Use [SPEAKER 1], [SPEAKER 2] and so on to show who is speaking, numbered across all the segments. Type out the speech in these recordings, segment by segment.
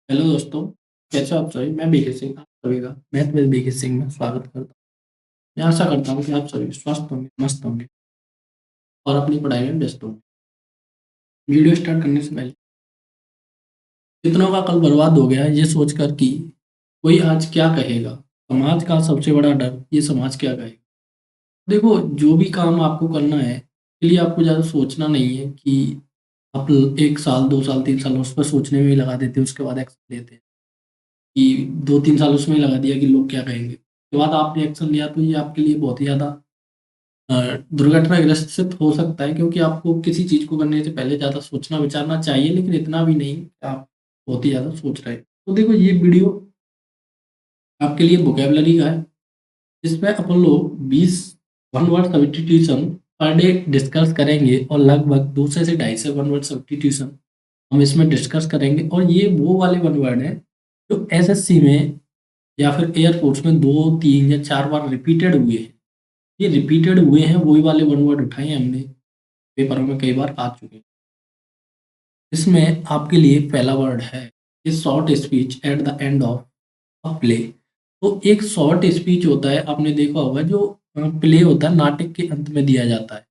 [SPEAKER 1] Hello दोस्तों, कैसे हो आप सभी? मैं बीके सिंह, आप सभी का मैं तुम्हें बीके सिंह में स्वागत करता हूँ। मैं आशा करता हूँ कि आप सभी स्वस्थ होंगे, मस्त होंगे और अपनी पढ़ाई में व्यस्त होंगे। वीडियो स्टार्ट करने से पहले कितनों का कल बर्बाद हो गया है ये सोचकर कि कोई आज क्या कहेगा। समाज का सबसे बड़ा डर, ये समाज क्या कहेगा। देखो, जो भी काम आपको करना है इसके लिए आपको ज़्यादा सोचना नहीं है कि आप 1 साल 2 साल 3 साल उस पर सोचने में ही लगा देते हैं, उसके बाद एक्शन लेते हैं कि 2-3 साल उसमें लगा दिया कि लोग क्या कहेंगे। उसके बाद आपने एक्शन लिया तो ये आपके लिए बहुत ही ज़्यादा अ, दुर्घटनाग्रस्त हो सकता है, क्योंकि आपको किसी चीज़ को करने से पहले ज़्यादा सोचना विचारना चाहिए, लेकिन इतना भी नहीं कि आप बहुत ही ज़्यादा सोच रहे हैं। तो देखो, ये वीडियो आपके लिए वोकैबुलरी का है। इसमें अपन लोग 20 one word substitution per day discuss करेंगे और लगभग 2 से ढाई से वन वर्ड सब्स्टिट्यूशन हम इसमें डिस्कस करेंगे। और ये वो वाले वन वर्ड हैं जो एसएससी में या फिर एयरफोर्स में 2 3 या 4 बार रिपीटेड हुए हैं। ये रिपीटेड हुए हैं, वही वाले वन वर्ड उठाए हैं हमने, पेपरों में कई बार आ चुके हैं। इसमें आपके लिए पहला वर्ड है ए short speech at the end of a play. तो एक शॉर्ट स्पीच होता है, आपने देखा होगा, जो प्ले होता है नाटक के अंत में दिया जाता है,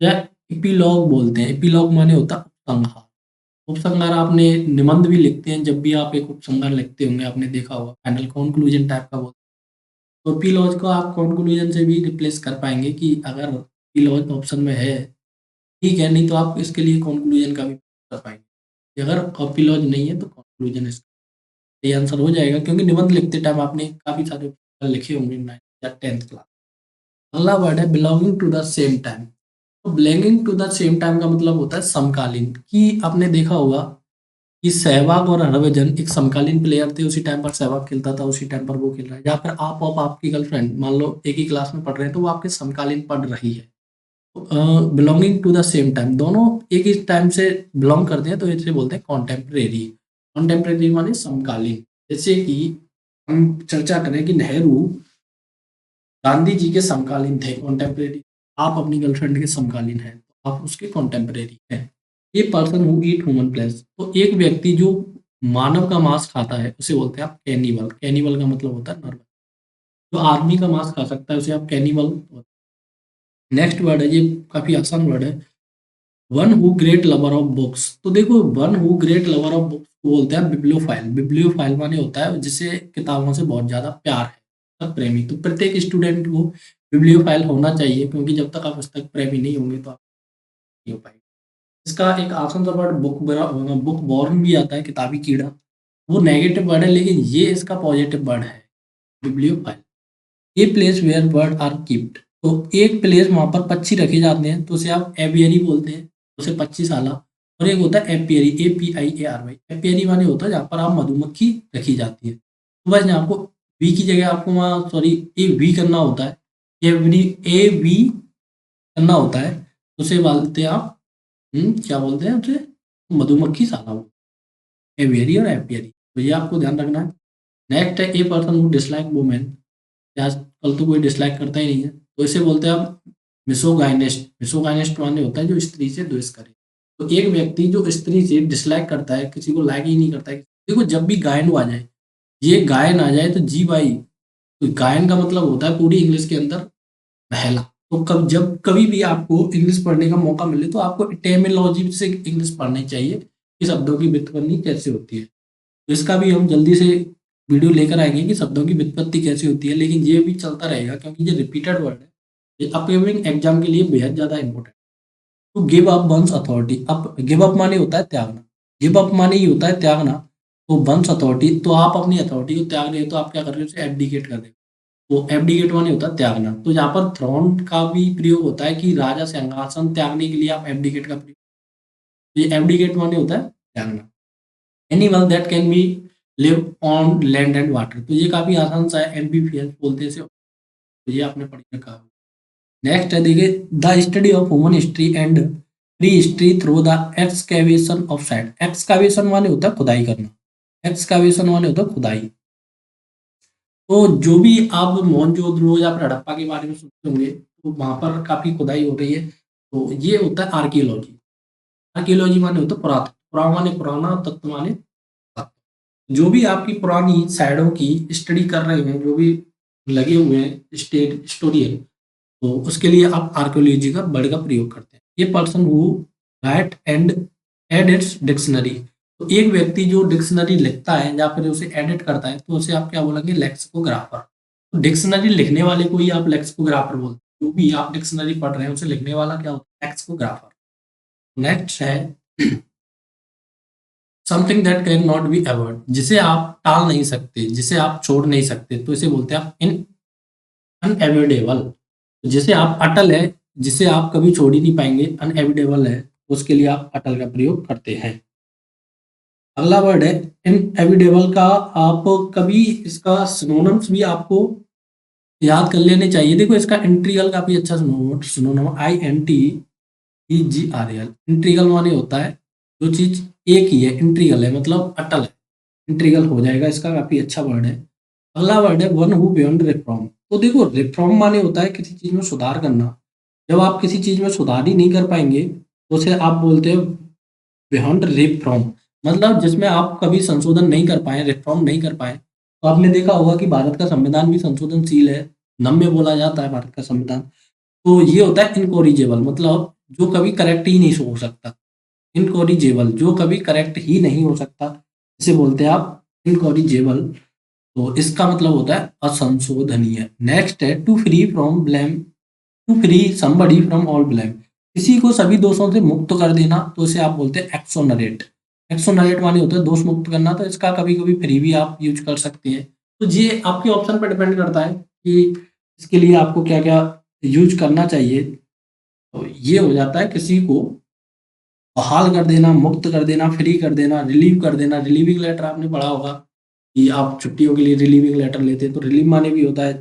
[SPEAKER 1] या एपिलॉग बोलते हैं। एपिलॉग माने होता है उपसंहार। उपसंहार आपने निबंध भी लिखते हैं, जब भी आप एक उपसंहार लिखते होंगे आपने देखा होगा, फाइनल कंक्लूजन टाइप का बोलते हैं। तो एपिलॉज को आप कंक्लूजन से भी रिप्लेस कर पाएंगे कि अगर एपिलॉज ऑप्शन में है, ठीक है, नहीं तो आप इसके लिए कंक्लूजन का भी कर पाएंगे। अगर एपिलॉज नहीं है तो कंक्लूजन इसका सही आंसर हो जाएगा, क्योंकि निबंध लिखते टाइम आपने काफ़ी सारे लिखे होंगे 9th या 10th क्लास। अगला वर्ड है belonging to the same time. तो belonging to the same time का मतलब होता है समकालीन। कि आपने देखा होगा कि सहवाग और हरभजन एक समकालीन प्लेयर थे। उसी टाइम पर सहवाग खेलता था, उसी टाइम पर वो खेल रहा है। या फिर आप और आपकी गर्लफ्रेंड मान लो एक ही क्लास में पढ़ रहे हैं, तो वो आपके समकालीन पढ़ रही है। Belonging to the same time, दोनों एक ही टाइम से बिलोंग करते हैं, तो इसे बोलते हैं कॉन्टेम्परेरी। कॉन्टेम्परेरी माने समकालीन। जैसे कि हम चर्चा करें कि नेहरू गांधी जी के समकालीन थे, कॉन्टेम्परेरी। आप अपनी गर्लफ्रेंड के समकालीन हैं, तो आप उसके कॉन्टेम्परेरी हैं। ये person who eat human flesh, तो एक व्यक्ति जो मानव का मांस खाता है उसे बोलते हैं आप कैनिबल। कैनिबल का मतलब होता है नर। जो आदमी का मांस खा सकता है उसे आप कैनिबल। नेक्स्ट वर्ड है, ये काफी आसान वर्ड है, one who great lover of books. तो देखो, one who great lover of books बोलते हैं बिब्लियोफाइल। बिब्लियोफाइल माने होता है जिसे किताबों से बहुत ज्यादा प्यार है, पुस्तक प्रेमी। तो प्रत्येक स्टूडेंट को बिब्लियोफाइल होना चाहिए, क्योंकि जब तक आप पुस्तक प्रेमी नहीं होंगे तो आप नहीं हो पाएंगे। इसका एक आसान सा वर्ड बुक बॉर्न भी आता है, किताबी कीड़ा। वो नेगेटिव वर्ड है, लेकिन ये इसका पॉजिटिव वर्ड है, bibliophile. A place where bird are kept. तो एक प्लेस वहां पर पक्षी रखे जाते हैं, तो उसे आप एवियरी बोलते हैं, उसे पक्षीशाला। और एक होता है एपियरी, APIARY। एपियरी माने होता है जहाँ पर आप मधुमक्खी रखी जाती है। तो बस यहाँ आपको वी की जगह आपको वहाँ सॉरी ए वी करना होता है, एवरी ए वी करना होता है। तो उसे बोलते हैं आप क्या बोलते हैं उसे, मधुमक्खी शाला, एवियरी और एपियरी। तो ये आपको ध्यान रखना है। नेक्स्ट है a person who dislike women. आजकल तो कोई डिसलाइक करता ही नहीं है, तो इसे बोलते हैं आप मिसोगाइनिस्ट। मिसोगाइनिस्ट माने होता है जो स्त्री से द्वेष करे। तो एक व्यक्ति जो स्त्री से डिसलाइक करता है, किसी को लाइक ही नहीं करता है। देखो, जब भी गायन आ जाए, ये गायन आ जाए तो जी भाई, तो गायन का मतलब होता है पूरी इंग्लिश के अंदर पहला। तो जब कभी भी आपको इंग्लिश पढ़ने का मौका मिले तो आपको एटिमोलॉजी से इंग्लिश पढ़नी चाहिए कि शब्दों की व्युत्पत्ति कैसे होती है। तो इसका भी हम जल्दी से वीडियो लेकर आएंगे कि शब्दों की व्युत्पत्ति कैसे होती है, लेकिन ये भी चलता रहेगा क्योंकि ये रिपीटेड वर्ड है। ये अपकमिंग एग्जाम के लिए बेहद ज़्यादा इंपॉर्टेंट। तो गिव अप वंस अथॉरिटी। अब गिव अप माने होता है त्यागना। गिव अप माने ही होता है त्यागना। तो वंस अथॉरिटी, तो आप अपनी अथॉरिटी को त्याग रहे हो, तो आप क्या कर रहे हो, उसे एब्डिकेट कर रहे हो। तो एब्डिकेट माने होता है त्यागना। तो यहाँ पर थ्रोन का भी प्रयोग होता है कि राजा सिंहासन त्यागने के लिए आप एब्डिकेट का प्रयोग। तो ये एब्डिकेट माने होता है त्यागना। Animal that can be live on land and water. तो ये काफी आसान सा है, एम्फीबियंस बोलते हैं इसे। तो ये आपने पढ़ रखा है। नेक्स्ट है, देखिए, the study of human history and pre history through the excavation of site. Excavation माने होता है खुदाई करना। एक्सकैवेशन माने होता है खुदाई। तो जो भी आप मोहनजोदड़ो या फिर हड़प्पा के बारे में सुनते होंगे, तो वहां पर काफी खुदाई हो रही है। तो ये होता है आर्कियोलॉजी। आर्कियोलॉजी माने होता है पुरातत्व। पुरा माने पुराना, तत्व माने तत्व। जो भी आपकी पुरानी साइडों की स्टडी कर रहे हैं, जो भी लगे हुए हैं स्टेट स्टोरी है, तो उसके लिए आप आर्कियोलॉजी का वर्ड का प्रयोग करते हैं। ये person who right and edits dictionary, तो एक व्यक्ति जो डिक्शनरी लिखता है या फिर उसे एडिट करता है, तो उसे आप क्या बोलेंगे? लेक्सिकोग्राफर। तो डिक्शनरी लिखने वाले को ही आप लेक्सिकोग्राफर बोलते हैं। जो भी आप डिक्शनरी पढ़ रहे हैं उसे लिखने वाला क्या होता है? लेक्सिकोग्राफर। नेक्स्ट है something that can not be avoid, जिसे आप टाल नहीं सकते, जिसे आप छोड़ नहीं सकते, तो इसे बोलते हैं आप इन अनएवॉइडेबल। जिसे आप अटल है, जिसे आप कभी छोड़ ही नहीं पाएंगे, अनएवॉइडेबल है, उसके लिए आप अटल का प्रयोग करते हैं। अगला वर्ड है इनएविटेबल का। आप कभी इसका सिनोनिम्स भी आपको याद कर लेने चाहिए। देखो इसका इंट्रीगल काफी अच्छा सिनोनिम INTEGRAL। इंट्रीगल माने होता है जो चीज एक ही है, इंट्रीगल है मतलब अटल है, इंट्रीगल हो जाएगा। इसका काफी अच्छा वर्ड है। अगला वर्ड है वन हु बियॉन्ड रिफॉर्म। तो देखो रिफॉर्म माने होता है किसी चीज में सुधार करना। जब आप किसी चीज में सुधार ही नहीं कर पाएंगे तो उसे आप बोलते हैं बियॉन्ड रिफॉर्म, मतलब जिसमें आप कभी संशोधन नहीं कर पाए, रिफॉर्म नहीं कर पाए। तो आपने देखा होगा कि भारत का संविधान भी संशोधनशील है, नम्य बोला जाता है भारत का संविधान। तो ये होता है इनकोरिजेबल, मतलब जो कभी करेक्ट ही नहीं हो सकता। इनकोरिजेबल जो कभी करेक्ट ही नहीं हो सकता, इसे बोलते हैं आप इनकोरिजेबल। तो इसका मतलब होता है असंशोधनीय। नेक्स्ट है to free from blame, to free somebody from all blame, किसी को सभी दोषों से मुक्त कर देना, तो इसे आप बोलते हैं एक्सोनरेट। एक्सोनरेट माने होता है दोष मुक्त करना, तो इसका कभी कभी फ्री भी आप यूज कर सकते हैं। तो ये आपके ऑप्शन पर डिपेंड करता है कि इसके लिए आपको क्या क्या यूज करना चाहिए। तो ये हो जाता है किसी को बहाल कर देना, मुक्त कर देना, फ्री कर देना, रिलीव कर देना। रिलीविंग लेटर आपने पढ़ा होगा कि आप छुट्टियों के लिए रिलीविंग लेटर लेते हैं, तो रिलीव माने भी होता है।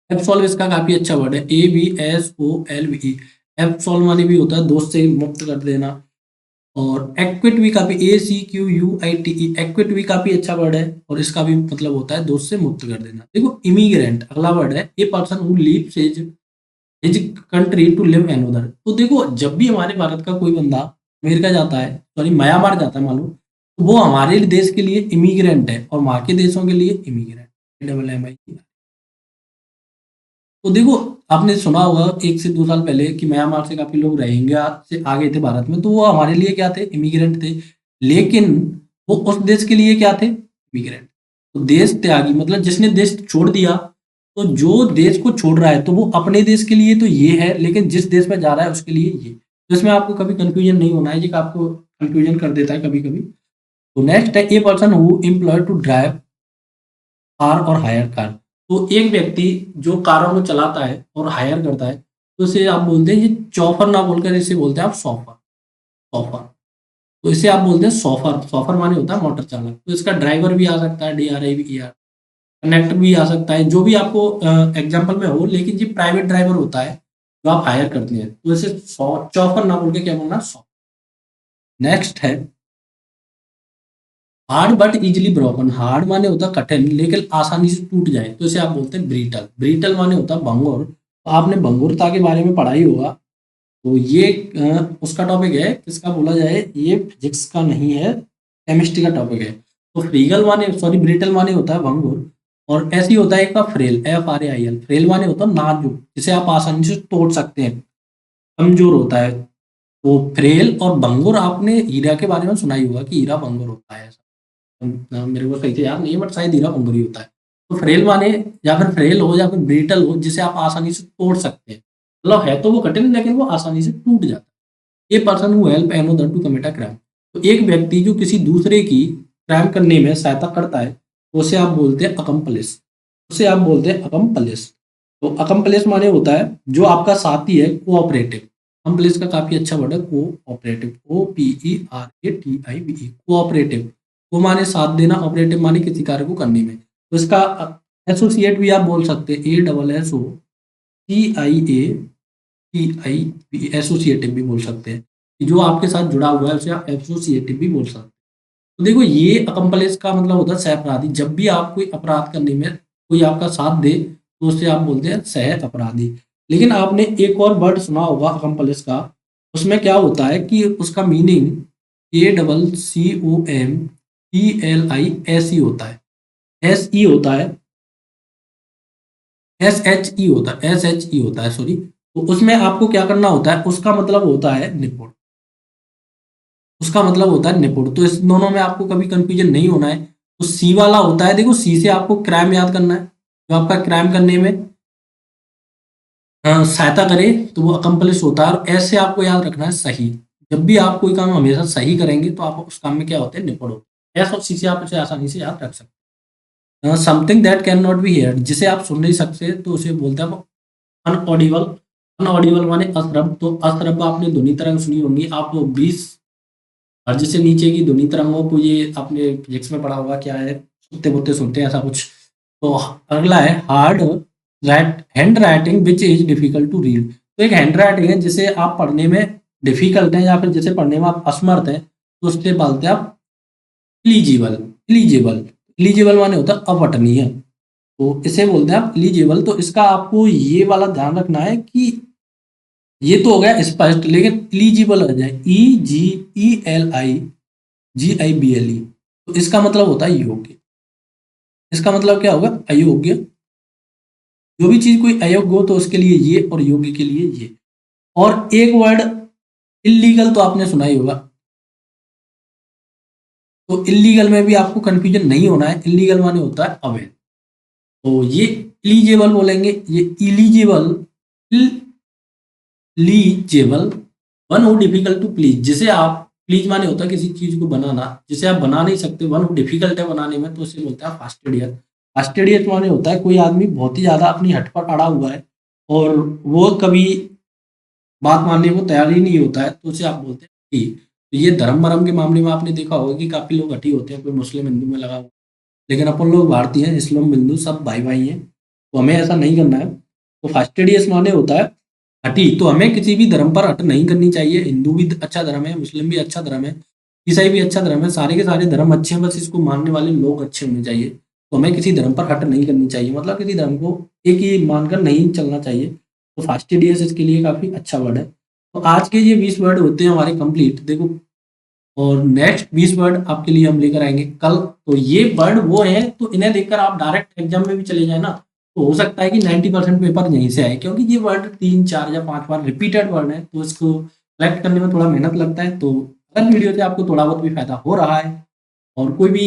[SPEAKER 1] एब्सॉल्व इसका काफी अच्छा वर्ड है, ABSOLVE। एब्सॉल्व माने भी होता है दोष से मुक्त कर देना। और एक्विट भी काफी, ACQUITE, एक्विट भी काफी अच्छा वर्ड है और इसका भी मतलब होता है दोष से मुक्त कर देना। देखो इमिग्रेंट अगला वर्ड है, a person who leaves his country to live another. तो देखो जब भी हमारे भारत का कोई बंदा अमेरिका जाता है, सॉरी म्यांमार जाता है मालूम, तो वो हमारे देश के लिए इमिग्रेंट है और वहां के देशों के लिए इमिग्रेंट, MMI। तो देखो आपने सुना होगा 1 से 2 साल पहले कि म्यांमार से काफी लोग रोहिंग्या से आ गए थे भारत में, तो वो हमारे लिए क्या थे? इमिग्रेंट थे। लेकिन वो उस देश के लिए क्या थे? इमिग्रेंट। तो देश त्यागी मतलब जिसने देश छोड़ दिया। तो जो देश को छोड़ रहा है तो वो अपने देश के लिए तो ये है, लेकिन जिस देश में जा रहा है उसके लिए ये। तो इसमें आपको कभी कंफ्यूजन नहीं होना है, ये आपको कंफ्यूजन कर देता है कभी कभी। तो नेक्स्ट है a person who employ to drive car और हायर कार। तो एक व्यक्ति जो कारों को चलाता है और हायर करता है, तो इसे आप बोलते हैं, ये चौफर ना बोलकर इसे बोलते हैं आप सॉफर। सॉफर, तो इसे आप बोलते हैं सॉफर। सॉफर माने होता है मोटर चालक। तो इसका ड्राइवर भी आ सकता है, DRIVER। कनेक्टर भी आ सकता है, जो भी आपको एग्जाम्पल में हो, लेकिन ये प्राइवेट ड्राइवर होता है जो आप हायर करते हैं, तो इसे चौफर ना बोल के क्या बोलना? सॉफर। नेक्स्ट है hard but easily broken. Hard माने होता है कठिन लेकिन आसानी से टूट जाए, तो इसे आप बोलते हैं ब्रीटल। ब्रीटल माने होता है भंगुर। तो आपने भंगुरता के बारे में पढ़ा ही होगा। तो ये उसका टॉपिक है, किसका बोला जाए, ये फिजिक्स का नहीं है, केमिस्ट्री का टॉपिक है। तो फ्रीगल माने सॉरी ब्रिटल माने होता है भंगुर। और ऐसी होता है एक का फ्रेल, FRAIL। फ्रेल माने होता है नाजुक, जिसे आप आसानी से तोड़ सकते हैं, कमजोर होता है। तो फ्रेल और भंगुर, आपने हीरा के बारे में सुना ही होगा कि हीरा भंगुर होता है। मेरे को सही से याद नहीं है बट शायद हीरा भंगुर ही होता है। तो फ्रेल माने या फिर फ्रेल हो या फिर ब्रिटल हो, जिसे आप आसानी से तोड़ सकते हैं, मतलब है तो वो कठिन लेकिन वो आसानी से टूट जाता है। ये person who help another to commit a crime. तो एक व्यक्ति जो किसी दूसरे की क्राइम करने में सहायता करता है, उसे आप बोलते हैं अकम्पलिस। उसे आप बोलते हैं अकम्पलिस। तो अकम्पलिस माने होता है जो आपका साथी है, कोऑपरेटिव। अकम्पलिस का काफी अच्छा वर्ड है कोऑपरेटिव, OPERATIVE। कोऑपरेटिव, को माने साथ देना, ऑपरेटिव माने किसी कार्य को करने में। तो इसका एसोसिएट भी आप बोल सकते हैं, ASSOCIATIV, एसोसिएटिव भी बोल सकते हैं कि जो आपके साथ जुड़ा हुआ है उसे आप एसोसिएटिव भी बोल सकते हैं। तो देखो ये अकम्पलिस का मतलब होता है सह अपराधी। जब भी आप कोई अपराध करने में कोई आपका साथ दे, तो उसे आप बोलते हैं सह अपराधी। लेकिन आपने एक और वर्ड सुना होगा अकम्पलिस का, उसमें क्या होता है कि उसका मीनिंग ACCOMPLICE ELISE होता है, SE होता है, SHE होता है सॉरी। तो उसमें आपको क्या करना होता है, उसका मतलब होता है निपुण, उसका मतलब होता है निपुण। तो इस दोनों में आपको कभी कंफ्यूजन नहीं होना है। तो सी वाला होता है, देखो सी से आपको क्राइम याद करना है, जो आपका क्राइम करने में सहायता करे तो वो अकम्पलिश होता है। और एस से आपको याद रखना है सही। जब भी आप कोई काम हमेशा सही करेंगे तो आप उस काम में क्या होते हैं, निपुण होते हैं। एस और सी से आप उसे आसानी से याद रख सकते हैं। Something that can not be heard, जिसे आप सुन नहीं सकते तो उसे बोलते हैं अनऑडिबल। अनऑडिबल माने अश्रव्य। तो अश्रव्य आपने ध्वनि तरंग सुनी होंगी। आप 20 हर्ट्ज से नीचे की ध्वनि तरंगों को, ये आपने फिजिक्स में पढ़ा होगा, क्या है, सुनते बोलते सुनते हैं ऐसा कुछ। तो अगला है hard hand writing which is difficult to read. तो एक हैंड राइटिंग है जिसे आप पढ़ने में डिफिकल्ट है या फिर जिसे पढ़ने में आप असमर्थ हैं, तो उससे बोलते हैं आप इलिजिबल। इलिजिबल, इलिजिबल माने होता है अपठनीय। तो इसे बोलते हैं आप इलिजिबल। तो इसका आपको ये वाला ध्यान रखना है कि ये तो हो गया स्पष्ट, लेकिन इलिजिबल हो जाए EGELIGIBLE, तो इसका मतलब होता है योग्य। इसका मतलब क्या होगा, अयोग्य। जो भी चीज कोई अयोग्य हो तो उसके लिए ये, और योग्य के लिए ये। और एक वर्ड इलीगल तो आपने सुना ही होगा। तो इलीगल में भी आपको कंफ्यूजन नहीं होना है। इलीगल माने होता है अवैध। तो ये इलिजिबल बोलेंगे, ये illegible. Illegible one who difficult to please, जिसे आप प्लीज माने होता है किसी चीज को बनाना, जिसे आप बना नहीं सकते, वन हु डिफिकल्ट है बनाने में, तो उसे बोलते हैं फास्टिडियस। फास्टिडियस माने होता है कोई आदमी बहुत ही ज्यादा अपनी हट पर अड़ा हुआ है और वो कभी बात मानने को तैयार ही नहीं होता है, तो उसे आप बोलते हैं हठी। तो ये धर्म वर्म के मामले में आपने देखा होगा कि काफी लोग हठी होते हैं, कोई मुस्लिम हिंदू में लगा हुआ। लेकिन अपन लोग भारतीय हैं, इस्लाम हिंदू सब भाई भाई हैं, तो हमें ऐसा नहीं करना है। तो फास्टिडियस माने होता है हठी। तो हमें किसी भी धर्म पर हट नहीं करनी चाहिए। हिंदू भी अच्छा धर्म है, मुस्लिम भी अच्छा धर्म है, ईसाई भी अच्छा धर्म है, सारे के सारे धर्म अच्छे हैं, बस इसको मानने वाले लोग अच्छे होने चाहिए। तो हमें किसी धर्म पर हट नहीं करनी चाहिए, मतलब किसी धर्म को एक ही मानकर नहीं चलना चाहिए। तो फास्टिडियस इसके लिए काफी अच्छा वर्ड है। तो आज के ये 20 वर्ड होते हैं हमारे कंप्लीट, देखो। और नेक्स्ट 20 वर्ड आपके लिए हम लेकर आएंगे कल। तो ये वर्ड वो है, तो इन्हें देखकर आप डायरेक्ट एग्जाम में भी चले जाए ना, तो हो सकता है कि 90% पेपर यहीं से आए, क्योंकि ये वर्ड 3 4 या 5 बार रिपीटेड वर्ड है, तो इसको कलेक्ट करने में थोड़ा मेहनत लगता है। तो अगर वीडियो से आपको थोड़ा बहुत भी फायदा हो रहा है और कोई भी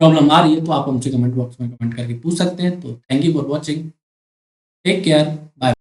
[SPEAKER 1] प्रॉब्लम आ रही है, तो आप हमसे कमेंट बॉक्स में कमेंट करके पूछ सकते हैं। तो thank you for watching, take care, bye.